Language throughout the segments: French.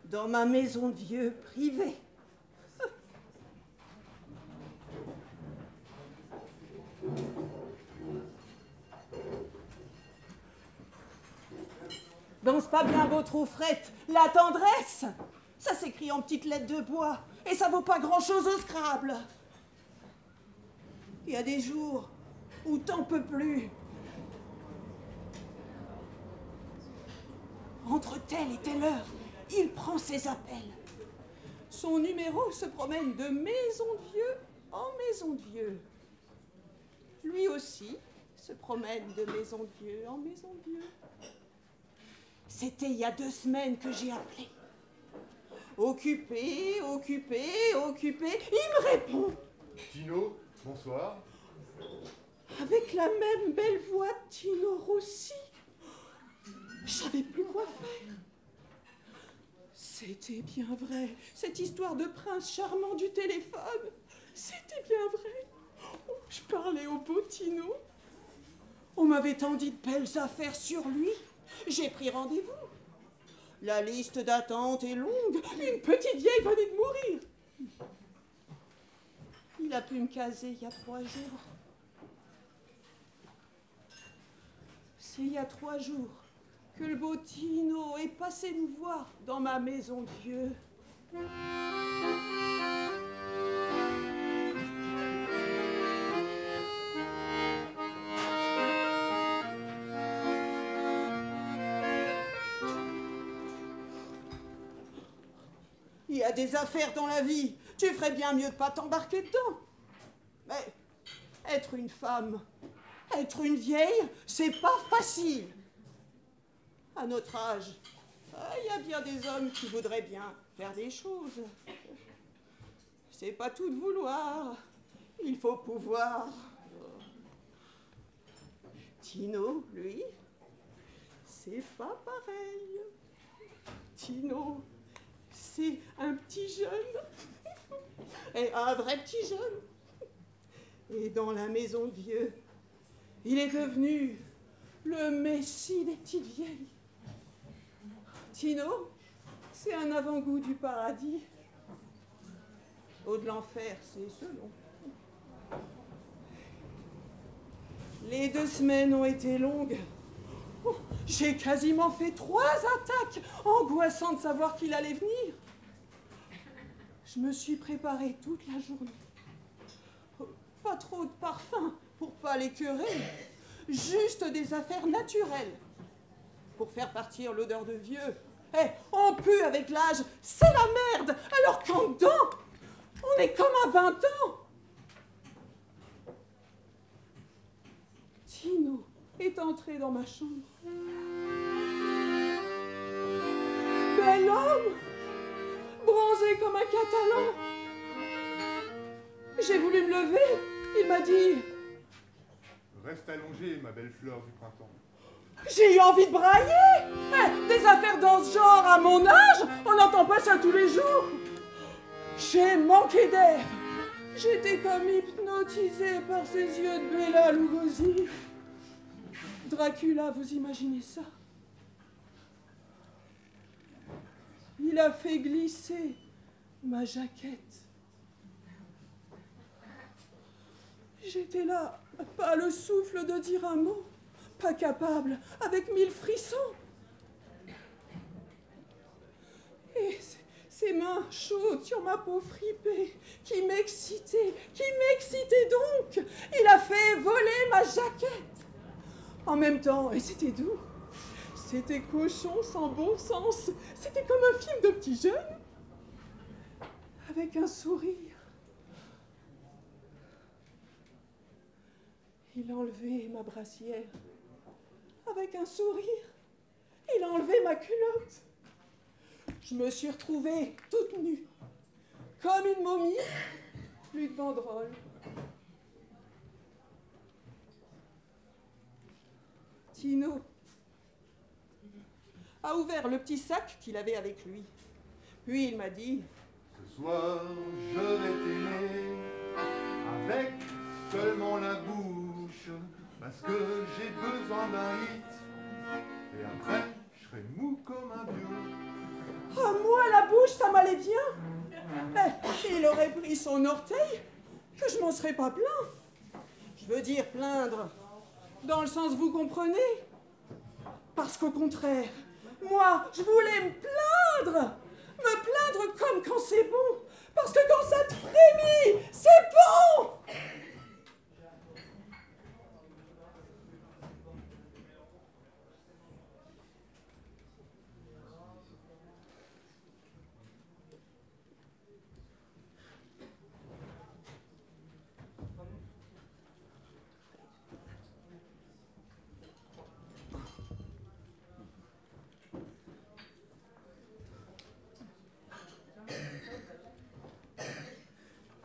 dans ma maison de vieux privée. Danse pas bien votre offrette, la tendresse. Ça s'écrit en petites lettres de bois, et ça vaut pas grand-chose au Scrabble. Il y a des jours où t'en peux plus. Entre telle et telle heure, il prend ses appels. Son numéro se promène de maison de vieux en maison de vieux. Lui aussi se promène de maison de vieux en maison de vieux. C'était il y a 2 semaines que j'ai appelé. Occupé, occupé, occupé. Il me répond. Tino, bonsoir. Avec la même belle voix de Tino Rossi. Je savais plus quoi faire. C'était bien vrai, cette histoire de prince charmant du téléphone. C'était bien vrai. Je parlais au beau Tino. On m'avait tant dit de belles affaires sur lui. J'ai pris rendez-vous. La liste d'attente est longue. Une petite vieille venait de mourir. Il a pu me caser il y a 3 jours. C'est il y a 3 jours que le beau Tino est passé me voir dans ma maison de vieux. Il y a des affaires dans la vie. Tu ferais bien mieux de pas t'embarquer dedans. Mais être une femme, être une vieille, c'est pas facile. À notre âge, il y a bien des hommes qui voudraient bien faire des choses. C'est pas tout de vouloir. Il faut pouvoir. Tino, lui, c'est pas pareil. Tino, c'est un petit jeune. Et un vrai petit jeune. Et dans la maison de vieux, il est devenu le messie des petites vieilles. Tino, c'est un avant-goût du paradis. Au de l'enfer, c'est selon. Les 2 semaines ont été longues. Oh, j'ai quasiment fait 3 attaques, angoissant de savoir qu'il allait venir. Je me suis préparée toute la journée. Pas trop de parfum pour pas l'écœurer. Juste des affaires naturelles pour faire partir l'odeur de vieux. On pue avec l'âge, c'est la merde. Alors qu'en dedans, on est comme à 20 ans. Tino est entré dans ma chambre. Bel homme, bronzé comme un Catalan. J'ai voulu me lever, il m'a dit... Reste allongée, ma belle fleur du printemps. J'ai eu envie de brailler. Des affaires dans ce genre, à mon âge, on n'entend pas ça tous les jours. J'ai manqué d'air. J'étais comme hypnotisée par ces yeux de Bela Lugosi. Dracula, vous imaginez ça? Il a fait glisser ma jaquette. J'étais là, pas le souffle de dire un mot, pas capable, avec 1000 frissons. Et ses mains chaudes sur ma peau fripée, qui m'excitaient donc. Il a fait voler ma jaquette. En même temps, et c'était doux, c'était cochon sans bon sens, c'était comme un film de petit jeune, avec un sourire. Il a enlevé ma brassière, avec un sourire. Il a enlevé ma culotte. Je me suis retrouvée toute nue, comme une momie, plus de banderole. Tino a ouvert le petit sac qu'il avait avec lui. Puis il m'a dit... Ce soir, je vais t'aimer avec seulement la bouche, parce que j'ai besoin d'un hit, et après, je serai mou comme un vieux. Ah, moi, la bouche, ça m'allait bien. Il aurait pris son orteil, que je m'en serais pas plaint. Je veux dire plaindre, dans le sens vous comprenez. Parce qu'au contraire, moi, je voulais me plaindre comme quand c'est bon. Parce que quand ça te frémit, c'est bon.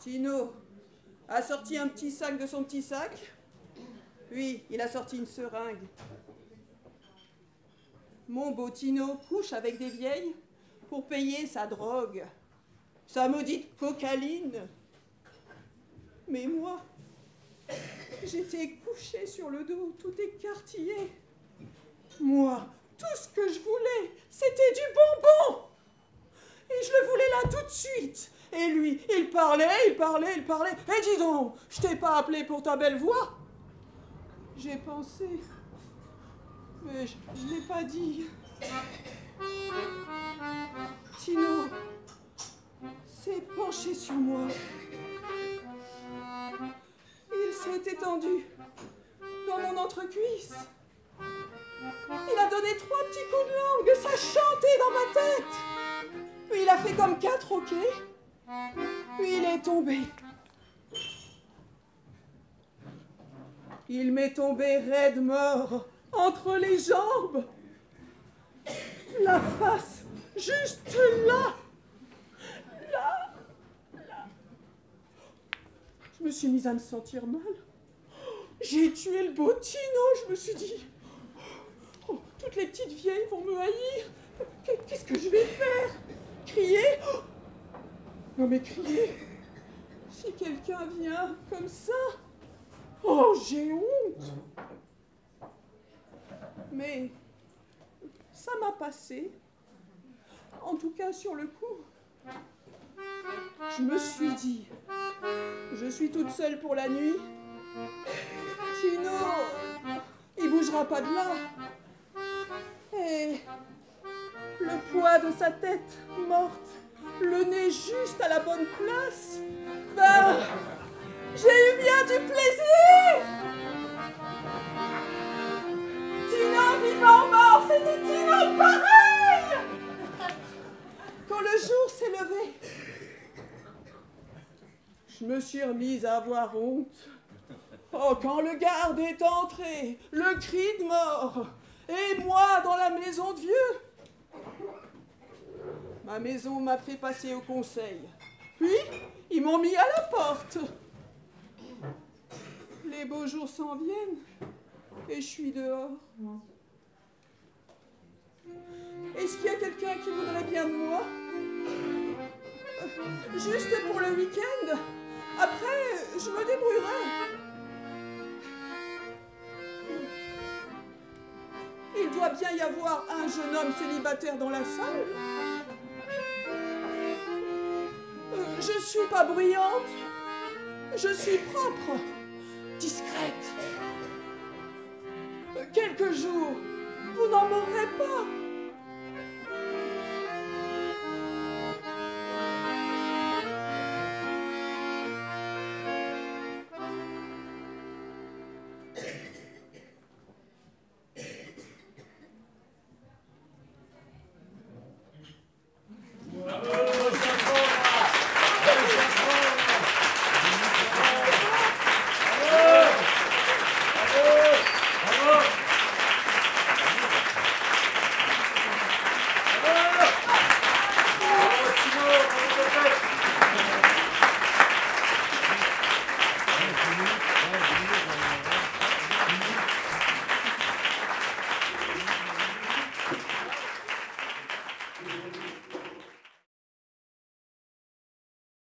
Tino a sorti un petit sac de son petit sac. Oui, il a sorti une seringue. Mon beau Tino couche avec des vieilles pour payer sa drogue, sa maudite cocaïne. Mais moi, j'étais couchée sur le dos, tout écartillé. Moi, tout ce que je voulais, c'était du bonbon. Et je le voulais là tout de suite. Et lui, il parlait. Et dis donc, je t'ai pas appelé pour ta belle voix. J'ai pensé, mais je l'ai pas dit. Tino s'est penché sur moi. Il s'est étendu dans mon entrecuisse. Il a donné 3 petits coups de langue, ça chantait dans ma tête. Puis il a fait comme 4 hoquets. Puis il est tombé. Il m'est tombé raide mort entre les jambes. La face juste là. Là. Je me suis mise à me sentir mal. J'ai tué le beau Tino, je me suis dit. Oh, toutes les petites vieilles vont me haïr. Qu'est-ce que je vais faire? Crier? Non mais crier. Si quelqu'un vient comme ça. Oh, j'ai honte. Mais ça m'a passé. En tout cas, sur le coup. Je me suis dit, je suis toute seule pour la nuit. Tino, il bougera pas de là. Et le poids de sa tête morte, le nez juste à la bonne place. Ben, j'ai eu bien du plaisir. Tino vivant ou mort, c'était Tino pareil. Quand le jour s'est levé, je me suis remise à avoir honte. Oh, quand le garde est entré, le cri de mort, et moi dans la maison de vieux. Ma maison m'a fait passer au conseil. Puis, ils m'ont mis à la porte. Les beaux jours s'en viennent, et je suis dehors. Est-ce qu'il y a quelqu'un qui voudrait bien de moi? Juste pour le week-end. Après, je me débrouillerai. Il doit bien y avoir un jeune homme célibataire dans la salle. Je suis pas bruyante. Je suis propre, discrète. Quelques jours, vous n'en mourrez pas.